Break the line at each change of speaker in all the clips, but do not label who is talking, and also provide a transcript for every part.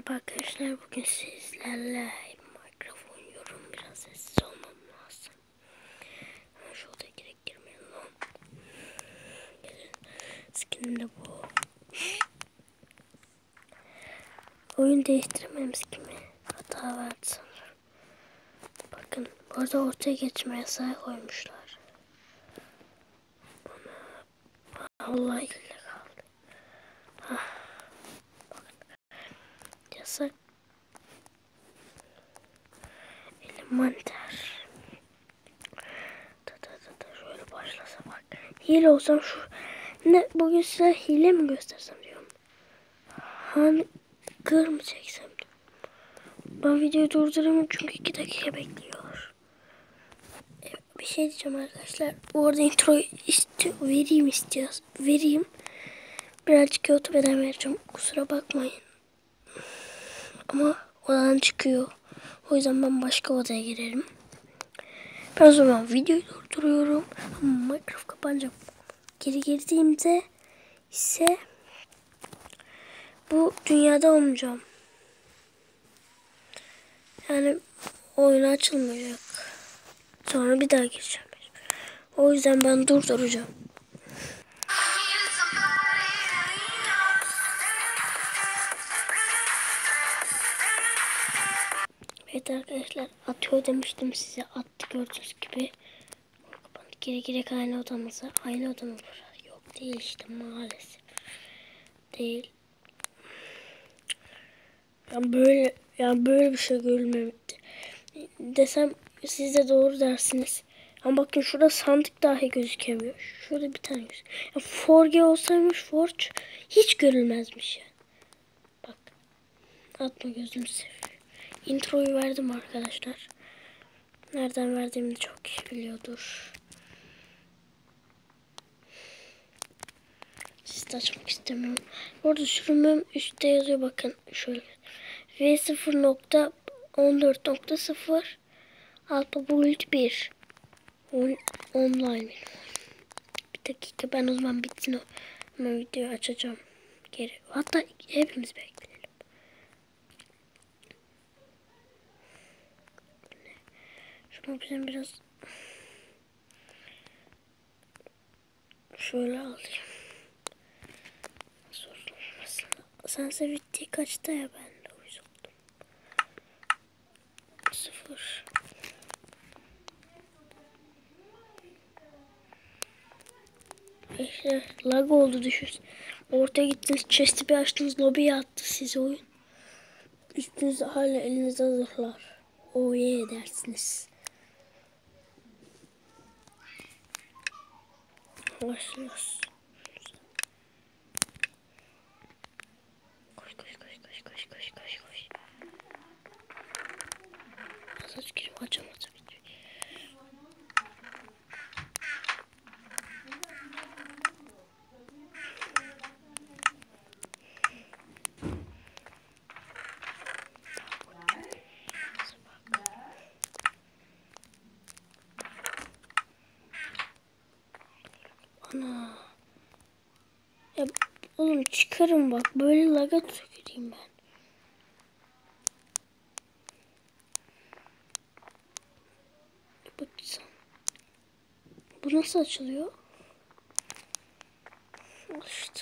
Merhaba arkadaşlar, bugün sizlerle Minecraft oynuyorum. Biraz sessiz olmam lazım. Şu odaya girmeyelim lan. Skinim de bu. Oyun değiştiremedim skinimi. Hata verdi sanırım. Bakın burada ortaya geçme yasağı koymuşlar. Allah ile kaldı. Bakın. Yasak. Elementer. Şöyle başlasa bak. Hile olsam şu. Ne bugün size hile mi göstersem diyorum. Hani kır mı çeksem diyorum. Ben videoyu durduramıyorum çünkü 2 dakika bekliyor. Bir şey diyeceğim arkadaşlar. Bu arada intro vereyim. Birazcık YouTube'dan vereceğim. Kusura bakmayın. Ama odadan çıkıyor. O yüzden ben başka odaya girerim. Ben o zaman videoyu durduruyorum. Ama Minecraft kapanacak. Geri girdiğimde ise bu dünyada olmayacağım. Yani oyun açılmayacak. Sonra bir daha gireceğim. O yüzden ben durduracağım. Evet arkadaşlar, atıyor demiştim size. Attı gördüğünüz gibi. Gerek aynı odamıza. Aynı odamız var. Yok değil işte maalesef. Değil. Yani böyle bir şey görülmemişti. Desem siz de doğru dersiniz. Ama bakın şurada sandık dahi gözükemiyor. Şurada bir tane gözüküyor. Ya Forge olsaymış Forge hiç görülmezmiş yani. Bak. Atma gözünü seveyim. Introyu verdim arkadaşlar. Nereden verdiğimi çok iyi biliyordur. Siz de açmak istemiyorum. Bu arada sürümüm üstte yazıyor bakın. Şöyle. V0.14.0 Alpha Build 1 Online. Bir dakika, ben o zaman bitsin o. Hemen videoyu açacağım. Geri. Hatta hepimiz bekleyelim. Şunu bizim biraz şöyle alayım. Sensitivity kaçta ya, ben de uyuz oldum. 0. İşte lag oldu, düşün. Ortaya gittiniz, chest'i bir açtınız, lobiye attı sizi oyun. Üstünüzde hala elinizde zırhlar. Oh yeah dersiniz. Başlıyoruz. Koş. Saç girip açamadım. Ana. Ya oğlum çıkarım bak. Böyle laga tüküreyim ben. Bakacağım. Bu nasıl açılıyor? İşte.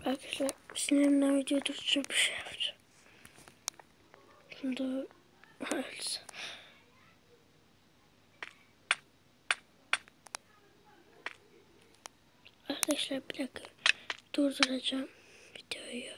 Arkadaşlar sinirimden video duracağım, bir şey yapacağım. Şimdi evet. Arkadaşlar bir dakika durduracağım videoyu.